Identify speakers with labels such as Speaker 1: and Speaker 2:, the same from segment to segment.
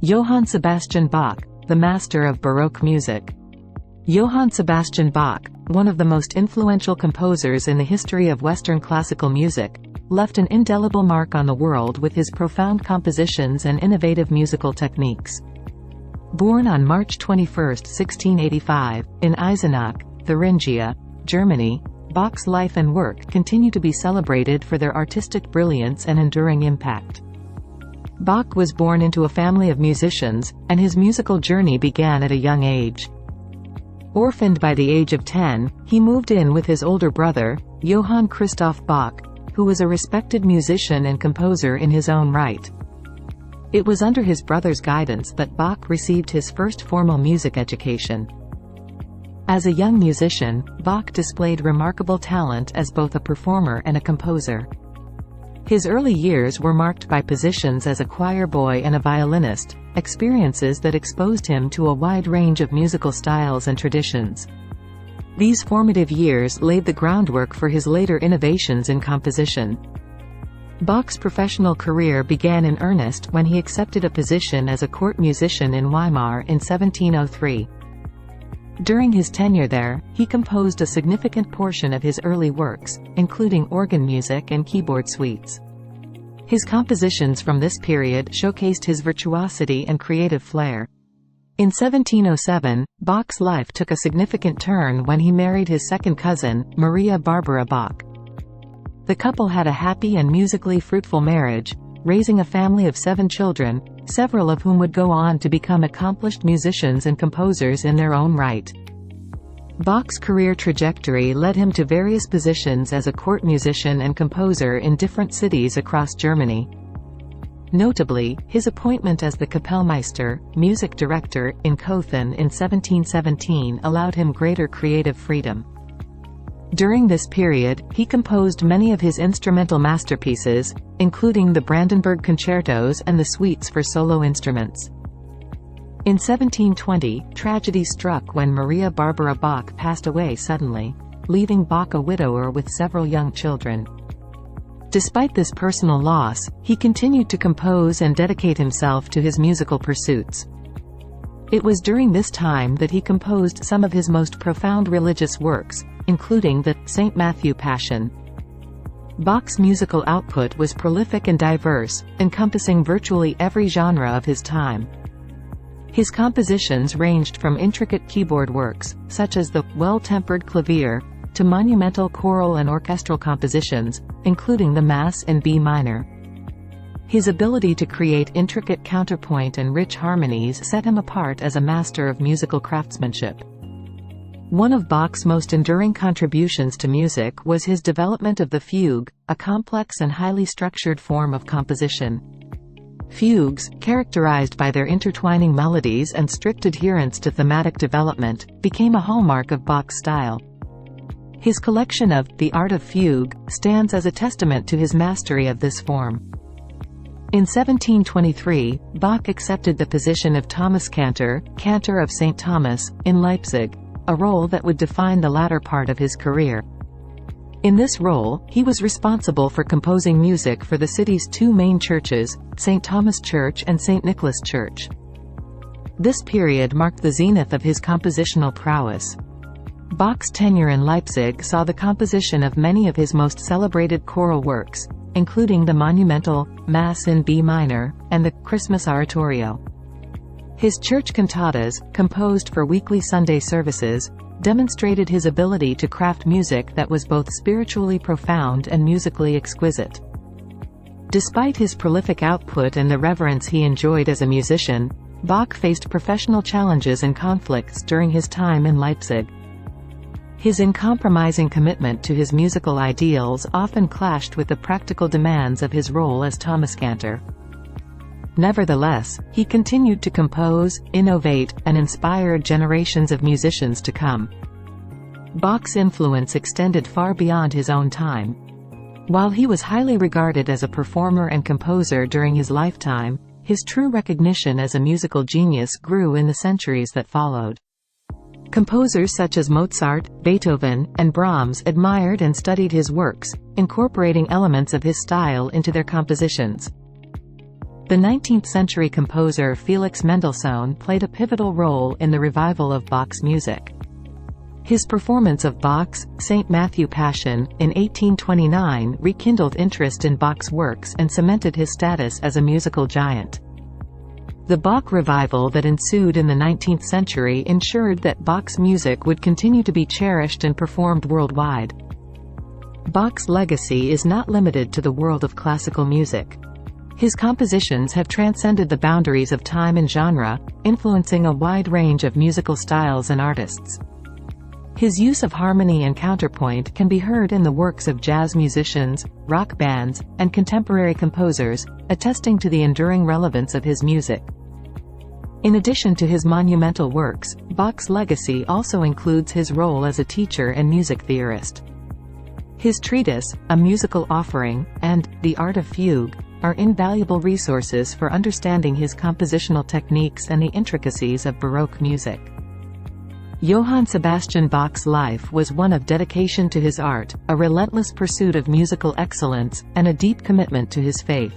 Speaker 1: Johann Sebastian Bach, the master of Baroque music. Johann Sebastian Bach, one of the most influential composers in the history of Western classical music, left an indelible mark on the world with his profound compositions and innovative musical techniques. Born on March 21, 1685, in Eisenach, Thuringia, Germany, Bach's life and work continue to be celebrated for their artistic brilliance and enduring impact. Bach was born into a family of musicians, and his musical journey began at a young age. Orphaned by the age of 10, he moved in with his older brother, Johann Christoph Bach, who was a respected musician and composer in his own right. It was under his brother's guidance that Bach received his first formal music education. As a young musician, Bach displayed remarkable talent as both a performer and a composer. His early years were marked by positions as a choir boy and a violinist, experiences that exposed him to a wide range of musical styles and traditions. These formative years laid the groundwork for his later innovations in composition. Bach's professional career began in earnest when he accepted a position as a court musician in Weimar in 1703. During his tenure there, he composed a significant portion of his early works, including organ music and keyboard suites. His compositions from this period showcased his virtuosity and creative flair. In 1707, Bach's life took a significant turn when he married his second cousin, Maria Barbara Bach. The couple had a happy and musically fruitful marriage, raising a family of 7 children, several of whom would go on to become accomplished musicians and composers in their own right. Bach's career trajectory led him to various positions as a court musician and composer in different cities across Germany. Notably, his appointment as the Kapellmeister, music director, in Cothen in 1717 allowed him greater creative freedom. During this period, he composed many of his instrumental masterpieces, including the Brandenburg Concertos and the suites for solo instruments. In 1720, tragedy struck when Maria Barbara Bach passed away suddenly, leaving Bach a widower with several young children. Despite this personal loss, he continued to compose and dedicate himself to his musical pursuits. It was during this time that he composed some of his most profound religious works, including the St. Matthew Passion. Bach's musical output was prolific and diverse, encompassing virtually every genre of his time. His compositions ranged from intricate keyboard works, such as the Well-Tempered Clavier, to monumental choral and orchestral compositions, including the Mass in B minor. His ability to create intricate counterpoint and rich harmonies set him apart as a master of musical craftsmanship. One of Bach's most enduring contributions to music was his development of the fugue, a complex and highly structured form of composition. Fugues, characterized by their intertwining melodies and strict adherence to thematic development, became a hallmark of Bach's style. His collection of The Art of Fugue stands as a testament to his mastery of this form. In 1723, Bach accepted the position of Thomaskantor, Cantor of St. Thomas, in Leipzig, a role that would define the latter part of his career. In this role, he was responsible for composing music for the city's 2 main churches, St. Thomas Church and St. Nicholas Church. This period marked the zenith of his compositional prowess. Bach's tenure in Leipzig saw the composition of many of his most celebrated choral works, including the monumental Mass in B minor, and the Christmas Oratorio. His church cantatas, composed for weekly Sunday services, demonstrated his ability to craft music that was both spiritually profound and musically exquisite. Despite his prolific output and the reverence he enjoyed as a musician, Bach faced professional challenges and conflicts during his time in Leipzig. His uncompromising commitment to his musical ideals often clashed with the practical demands of his role as Thomaskantor. Nevertheless, he continued to compose, innovate, and inspire generations of musicians to come. Bach's influence extended far beyond his own time. While he was highly regarded as a performer and composer during his lifetime, his true recognition as a musical genius grew in the centuries that followed. Composers such as Mozart, Beethoven, and Brahms admired and studied his works, incorporating elements of his style into their compositions. The 19th-century composer Felix Mendelssohn played a pivotal role in the revival of Bach's music. His performance of Bach's St. Matthew Passion in 1829 rekindled interest in Bach's works and cemented his status as a musical giant. The Bach revival that ensued in the 19th century ensured that Bach's music would continue to be cherished and performed worldwide. Bach's legacy is not limited to the world of classical music. His compositions have transcended the boundaries of time and genre, influencing a wide range of musical styles and artists. His use of harmony and counterpoint can be heard in the works of jazz musicians, rock bands, and contemporary composers, attesting to the enduring relevance of his music. In addition to his monumental works, Bach's legacy also includes his role as a teacher and music theorist. His treatise, A Musical Offering, and The Art of Fugue, are invaluable resources for understanding his compositional techniques and the intricacies of Baroque music. Johann Sebastian Bach's life was one of dedication to his art, a relentless pursuit of musical excellence, and a deep commitment to his faith.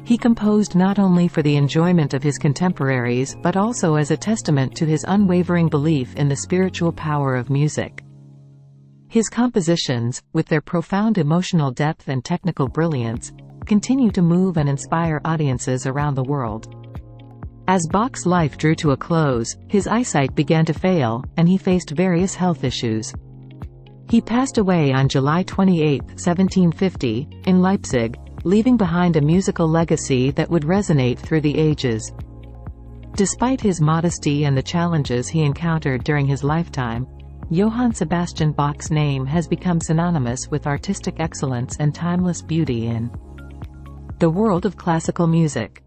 Speaker 1: He composed not only for the enjoyment of his contemporaries but also as a testament to his unwavering belief in the spiritual power of music. His compositions, with their profound emotional depth and technical brilliance, continue to move and inspire audiences around the world. As Bach's life drew to a close, his eyesight began to fail, and he faced various health issues. He passed away on July 28, 1750, in Leipzig, leaving behind a musical legacy that would resonate through the ages. Despite his modesty and the challenges he encountered during his lifetime, Johann Sebastian Bach's name has become synonymous with artistic excellence and timeless beauty in the world of classical music.